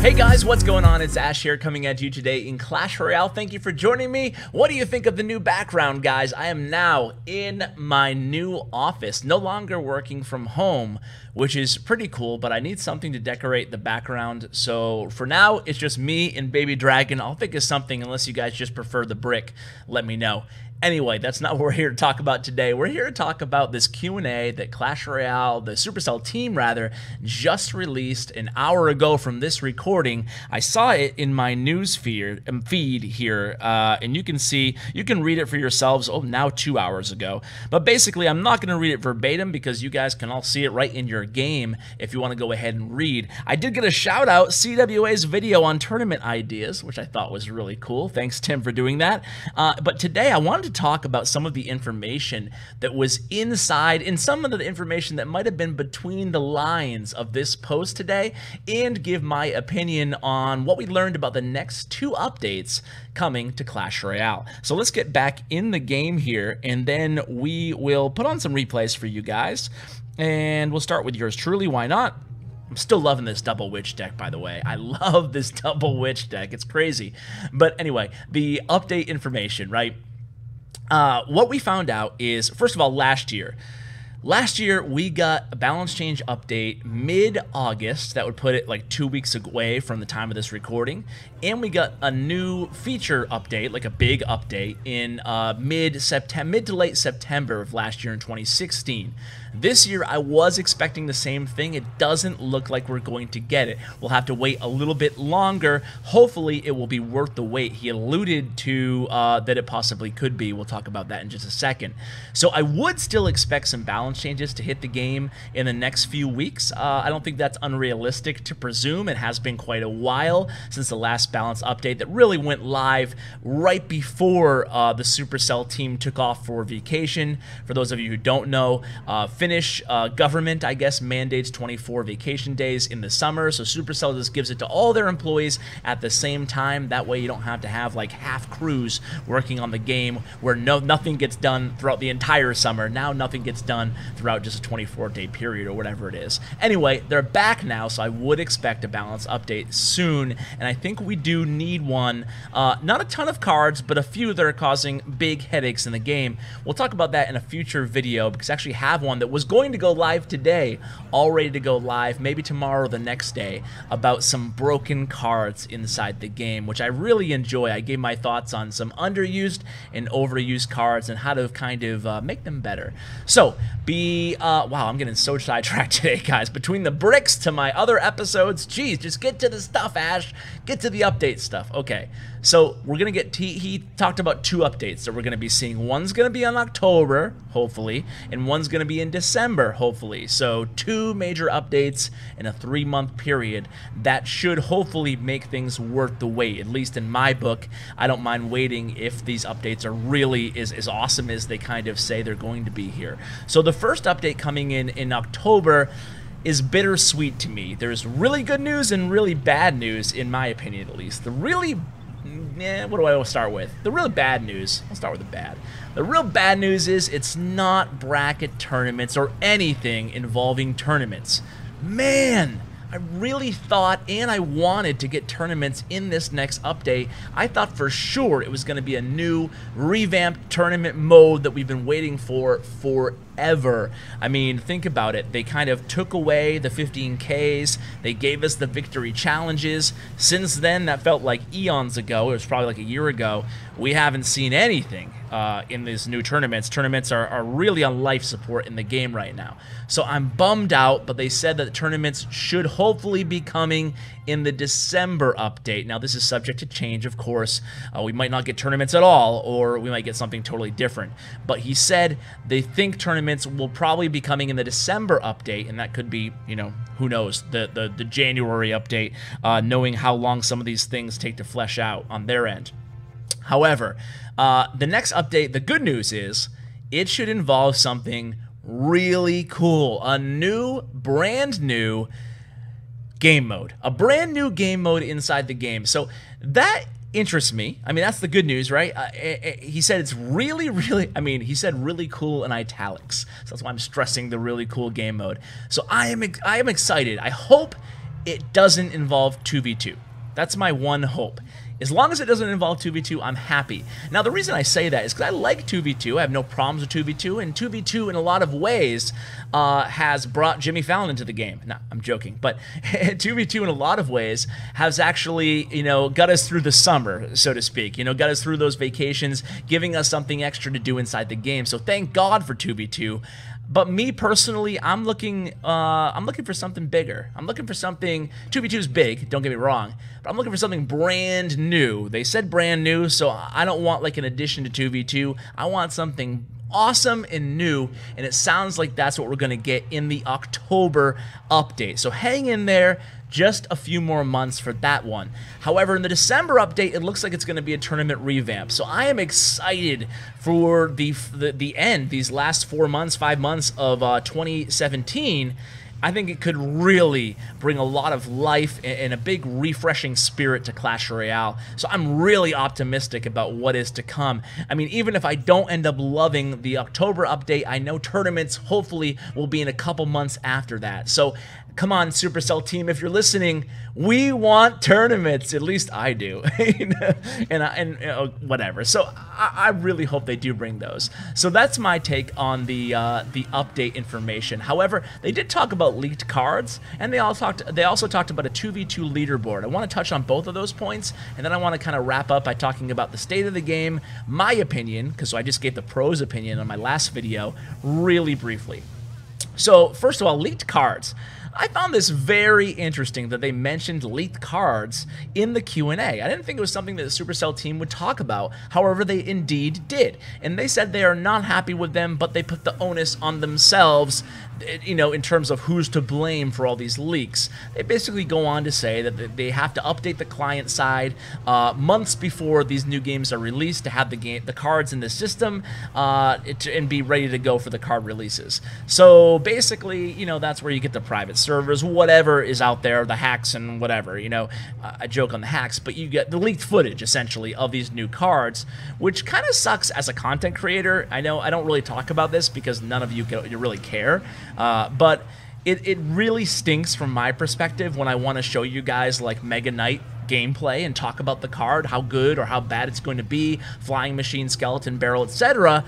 Hey guys, what's going on? It's Ash here coming at you today in Clash Royale. Thank you for joining me. What do you think of the new background, guys? I am now in my new office, no longer working from home, which is pretty cool, but I need something to decorate the background. So for now, it's just me and Baby Dragon. I'll think of something unless you guys just prefer the brick. Let me know. Anyway, that's not what we're here to talk about today. We're here to talk about this Q&A that Clash Royale, the Supercell team rather, just released an hour ago from this recording. I saw it in my news feed here, and you can see, you can read it for yourselves, now 2 hours ago. But basically, I'm not going to read it verbatim because you guys can all see it right in your game if you want to go ahead and read. I did get a shout out, CWA's video on tournament ideas, which I thought was really cool. Thanks, Tim, for doing that. But today, I wanted to talk about some of the information that was inside and some of the information that might have been between the lines of this post today, and give my opinion on what we learned about the next 2 updates coming to Clash Royale. So let's get back in the game here, and then we will put on some replays for you guys, and we'll start with yours truly. Why not? I'm still loving this double witch deck, by the way. I love this double witch deck. It's crazy. But anyway, the update information, right? What we found out is, first of all, last year we got a balance change update mid-August that would put it like 2 weeks away from the time of this recording, and we got a new feature update, like a big update, in mid to late September of last year in 2016. This year, I was expecting the same thing. It doesn't look like we're going to get it. We'll have to wait a little bit longer. Hopefully, it will be worth the wait. He alluded to that it possibly could be. We'll talk about that in just a second. So I would still expect some balance changes to hit the game in the next few weeks. I don't think that's unrealistic to presume. It has been quite a while since the last balance update that really went live right before the Supercell team took off for vacation. For those of you who don't know, Finnish government, I guess, mandates 24 vacation days in the summer, so Supercell just gives it to all their employees at the same time. That way you don't have to have like half crews working on the game where nothing gets done throughout the entire summer. Now nothing gets done throughout just a 24-day period or whatever it is. Anyway, they're back now, so I would expect a balance update soon, and I think we do need one. Not a ton of cards, but a few that are causing big headaches in the game. We'll talk about that in a future video because I actually have one that was going to go live today, all ready to go live, maybe tomorrow or the next day, about some broken cards inside the game, which I really enjoy. I gave my thoughts on some underused and overused cards and how to kind of make them better. So, wow, I'm getting so sidetracked today, guys. Between the bricks to my other episodes, geez, just get to the stuff, Ash. Get to the update stuff. Okay, so we're going to get, he talked about 2 updates that we're going to be seeing. One's going to be in October, hopefully, and one's going to be in December, hopefully. So 2 major updates in a 3-month period that should hopefully make things worth the wait. At least in my book, I don't mind waiting if these updates are really as awesome as they kind of say they're going to be here. So the first update coming in October is bittersweet to me. There's really good news and really bad news, in my opinion at least. The really, what do I start with? The really bad news, I'll start with the bad. The real bad news is it's not bracket tournaments or anything involving tournaments. Man, I really thought and I wanted to get tournaments in this next update. I thought for sure it was going to be a new revamped tournament mode that we've been waiting for forever. I mean, think about it. They kind of took away the 15Ks. They gave us the victory challenges. Since then, that felt like eons ago. It was probably like a year ago. We haven't seen anything in these new tournaments. Tournaments are really on life support in the game right now. So I'm bummed out, but they said that the tournaments should hopefully be coming in the December update. Now, this is subject to change, of course. We might not get tournaments at all, or we might get something totally different. But he said they think tournaments will probably be coming in the December update, and that could be, you know, who knows, the January update, knowing how long some of these things take to flesh out on their end. However, the next update, the good news is, it should involve something really cool. A new, brand new game mode. A brand new game mode inside the game. So that interests me. I mean, that's the good news, right? He said it's really, he said really cool in italics. So that's why I'm stressing the really cool game mode. So I am excited. I hope it doesn't involve 2v2. That's my one hope. As long as it doesn't involve 2v2, I'm happy. Now, the reason I say that is because I like 2v2. I have no problems with 2v2, and 2v2 in a lot of ways has brought Jimmy Fallon into the game. No, I'm joking, but 2v2 in a lot of ways has actually, you know, got us through the summer, so to speak. You know, got us through those vacations, giving us something extra to do inside the game. So thank God for 2v2. But me personally, I'm looking for something bigger. I'm looking for something. 2v2 is big, don't get me wrong, but I'm looking for something brand new. They said brand new, so I don't want like an addition to 2v2. I want something awesome and new, and it sounds like that's what we're going to get in the October update. So hang in there. Just a few more months for that one. However, in the December update, it looks like it's going to be a tournament revamp. So I am excited for the end, these last 4 months, 5 months of 2017. I think it could really bring a lot of life and a big refreshing spirit to Clash Royale. So I'm really optimistic about what is to come. I mean, even if I don't end up loving the October update, I know tournaments hopefully will be in a couple months after that. So come on, Supercell team, if you're listening, we want tournaments. At least I do, and whatever. So I really hope they do bring those. So that's my take on the update information. However, they did talk about leaked cards, and they also talked about a 2v2 leaderboard. I want to touch on both of those points, and then I want to kind of wrap up by talking about the state of the game, my opinion, because I just gave the pros opinion on my last video, really briefly. So first of all, leaked cards. I found this very interesting that they mentioned leaked cards in the Q&A. I didn't think it was something that the Supercell team would talk about. However, they indeed did. And they said they are not happy with them, but they put the onus on themselves, you know, in terms of who's to blame for all these leaks. They basically go on to say that they have to update the client side months before these new games are released to have the cards in the system and be ready to go for the card releases. So basically, you know, that's where you get the private servers, whatever is out there, the hacks and whatever, you know. I joke on the hacks, but you get the leaked footage, essentially, of these new cards, which kind of sucks as a content creator. I know I don't really talk about this because none of you really care, but it really stinks from my perspective when I want to show you guys like Mega Knight gameplay and talk about the card, how good or how bad it's going to be, flying machine, skeleton barrel, etc.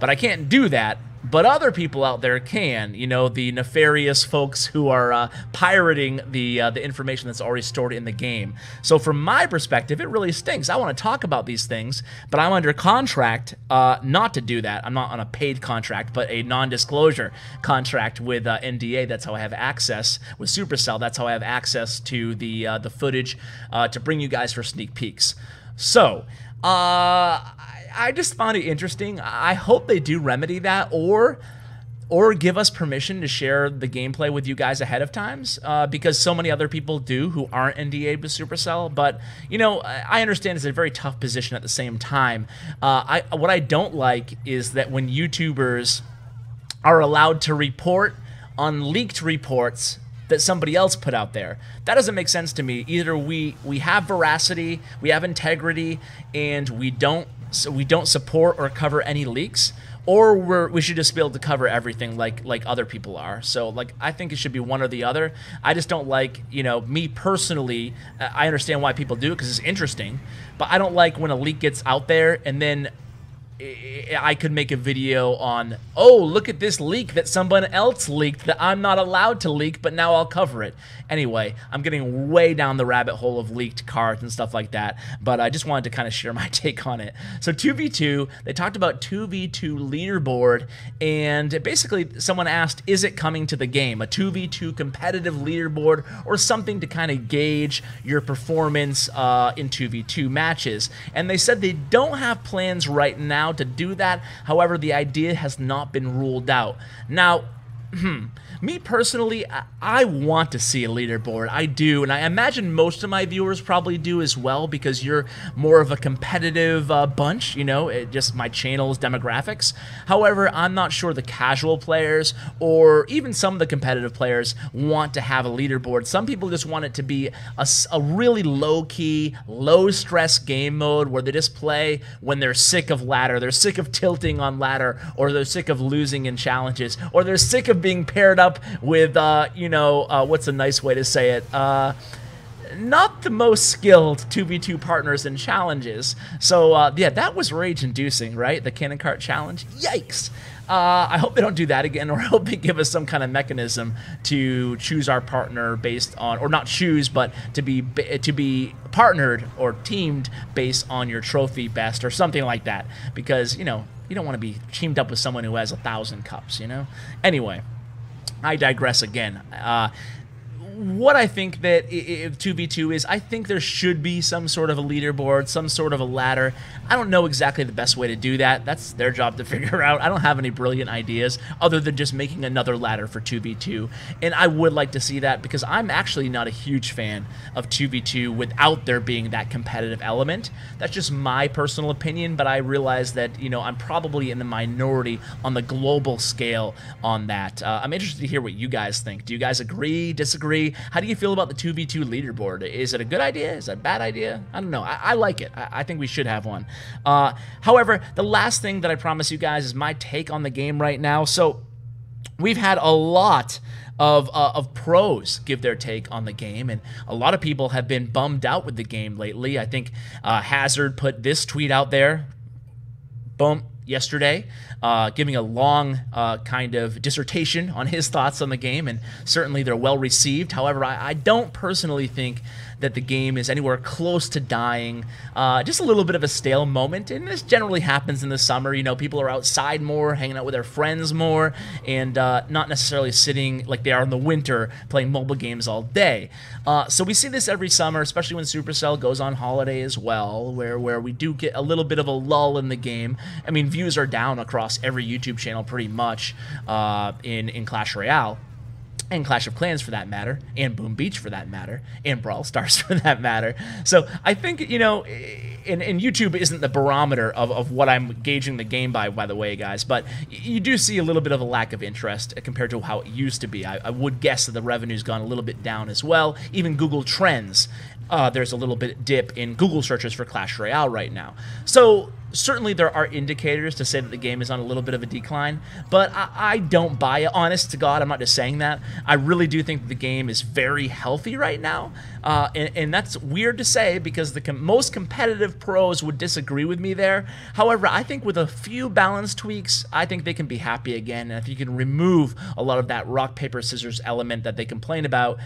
But I can't do that. But other people out there can, you know, the nefarious folks who are pirating the information that's already stored in the game. So from my perspective, it really stinks. I want to talk about these things, but I'm under contract not to do that. I'm not on a paid contract, but a non-disclosure contract with NDA. That's how I have access with Supercell. That's how I have access to the footage to bring you guys for sneak peeks. So I just found it interesting. I hope they do remedy that, or give us permission to share the gameplay with you guys ahead of times, because so many other people do who aren't NDA'd with Supercell. But, you know, I understand it's a very tough position at the same time. What I don't like is that when YouTubers are allowed to report on leaked reports that somebody else put out there. That doesn't make sense to me. Either we have veracity, we have integrity, and we don't support or cover any leaks, or we should just be able to cover everything like other people are. So like, I think it should be one or the other. I just don't like, you know, me personally, I understand why people do it because it's interesting, but I don't like when a leak gets out there and then I could make a video on, oh, look at this leak that someone else leaked that I'm not allowed to leak, but now I'll cover it. Anyway, I'm getting way down the rabbit hole of leaked cards and stuff like that, but I just wanted to kind of share my take on it. So 2v2, they talked about 2v2 leaderboard, and basically someone asked, is it coming to the game? A 2v2 competitive leaderboard or something to kind of gauge your performance in 2v2 matches. And they said they don't have plans right now to do that. However, the idea has not been ruled out. Now, me personally, I want to see a leaderboard. I do, and I imagine most of my viewers probably do as well, because you're more of a competitive bunch, you know, just my channel's demographics. However, I'm not sure the casual players or even some of the competitive players want to have a leaderboard. Some people just want it to be a really low-key, low-stress game mode where they just play when they're sick of ladder, they're sick of tilting on ladder, or they're sick of losing in challenges, or they're sick of of being paired up with, what's a nice way to say it? Not the most skilled 2v2 partners in challenges. So, yeah, that was rage-inducing, right? The cannon cart challenge. Yikes. I hope they don't do that again, or I hope they give us some kind of mechanism to choose our partner based on, or not choose, but to be partnered or teamed based on your trophy best or something like that. Because, you don't want to be teamed up with someone who has 1,000 cups, Anyway, I digress again. What I think that 2v2 is, I think there should be some sort of a leaderboard, some sort of a ladder. I don't know exactly the best way to do that. That's their job to figure out. I don't have any brilliant ideas other than just making another ladder for 2v2. And I would like to see that because I'm actually not a huge fan of 2v2 without there being that competitive element. That's just my personal opinion, but I realize that, I'm probably in the minority on the global scale on that. I'm interested to hear what you guys think. Do you guys agree, disagree? How do you feel about the 2v2 leaderboard? Is it a good idea? Is it a bad idea? I don't know. I like it. I think we should have one. However, the last thing that I promise you guys is my take on the game right now. So we've had a lot of pros give their take on the game, and a lot of people have been bummed out with the game lately. I think Hazard put this tweet out there. Boom. Yesterday, giving a long kind of dissertation on his thoughts on the game, and certainly they're well received. However, I don't personally think that the game is anywhere close to dying. Just a little bit of a stale moment, and this generally happens in the summer. People are outside more, hanging out with their friends more, and not necessarily sitting like they are in the winter playing mobile games all day. So we see this every summer, especially when Supercell goes on holiday as well, where we do get a little bit of a lull in the game. I mean, views are down across every YouTube channel pretty much in Clash Royale. And Clash of Clans for that matter, and Boom Beach for that matter, and Brawl Stars for that matter. So I think, and YouTube isn't the barometer of what I'm gauging the game by the way, guys, but you do see a little bit of a lack of interest compared to how it used to be. I would guess that the revenue's gone a little bit down as well. Even Google Trends, there's a little bit dip in Google searches for Clash Royale right now. So certainly there are indicators to say that the game is on a little bit of a decline, but I don't buy it. Honest to God, I'm not just saying that. I really do think that the game is very healthy right now, and that's weird to say because the most competitive pros would disagree with me there. However, I think with a few balance tweaks, I think they can be happy again, and if you can remove a lot of that rock, paper, scissors element that they complain about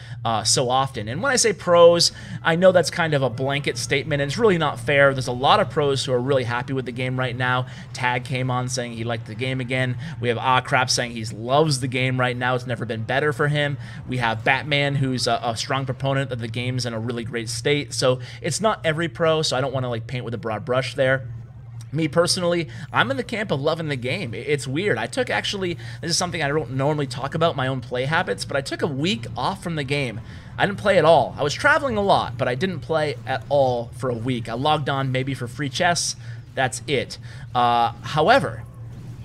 so often. And when I say pros, I know that's kind of a blanket statement, and it's really not fair. There's a lot of pros who are really happy with the game right now. Tag came on saying he liked the game again. We have Crap saying he loves the game right now. It's never been better for him. We have Batman, who's a strong proponent that the game's in a really great state. So it's not every pro, so I don't want to paint with a broad brush there. Me personally, I'm in the camp of loving the game. It's weird. I took this is something I don't normally talk about, my own play habits, but I took a week off from the game. I didn't play at all. I was traveling a lot, but I didn't play at all for a week. I logged on maybe for free chess. That's it. However,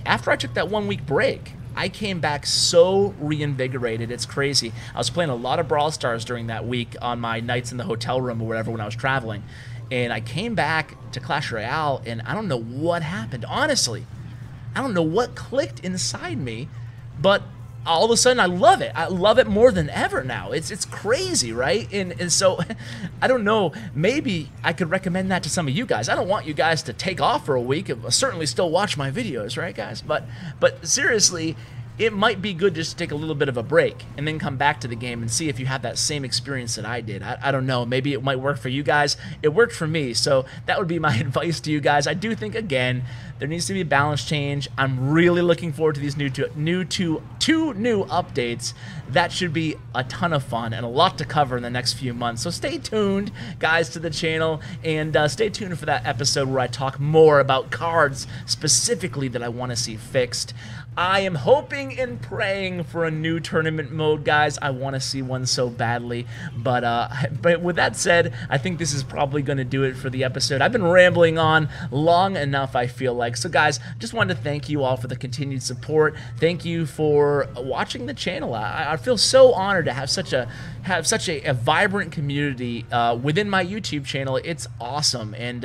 after I took that 1 week break, I came back so reinvigorated. It's crazy. I was playing a lot of Brawl Stars during that week on my nights in the hotel room or whatever when I was traveling. And I came back to Clash Royale, and I don't know what happened. Honestly, I don't know what clicked inside me, but all of a sudden I love it. I love it more than ever now. It's crazy, right? And so I don't know, maybe I could recommend that to some of you guys. I don't want you guys to take off for a week. I'll certainly still watch my videos, right, guys? But seriously, it might be good just to take a little bit of a break and then come back to the game and see if you have that same experience that I did. I don't know. Maybe it might work for you guys. It worked for me, so that would be my advice to you guys. I do think, again, there needs to be a balance change. I'm really looking forward to these two new updates. That should be a ton of fun and a lot to cover in the next few months. So stay tuned, guys, to the channel, and stay tuned for that episode where I talk more about cards specifically that I want to see fixed. I am hoping and praying for a new tournament mode, guys. I want to see one so badly. But with that said, I think this is probably going to do it for the episode. I've been rambling on long enough, I feel like. like. So guys, just wanted to thank you all for the continued support. Thank you for watching the channel. I feel so honored to have such a vibrant community within my YouTube channel. It's awesome, and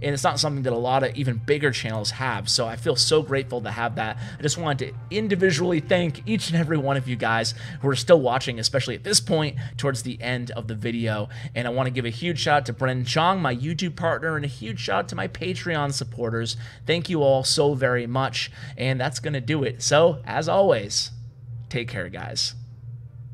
it's not something that a lot of even bigger channels have. So I feel so grateful to have that. I just wanted to individually thank each and every one of you guys who are still watching, especially at this point towards the end of the video. And I want to give a huge shout out to Bren Chong, my YouTube partner, and a huge shout out to my Patreon supporters. Thank you all so very much, and that's gonna do it. So as always, take care, guys.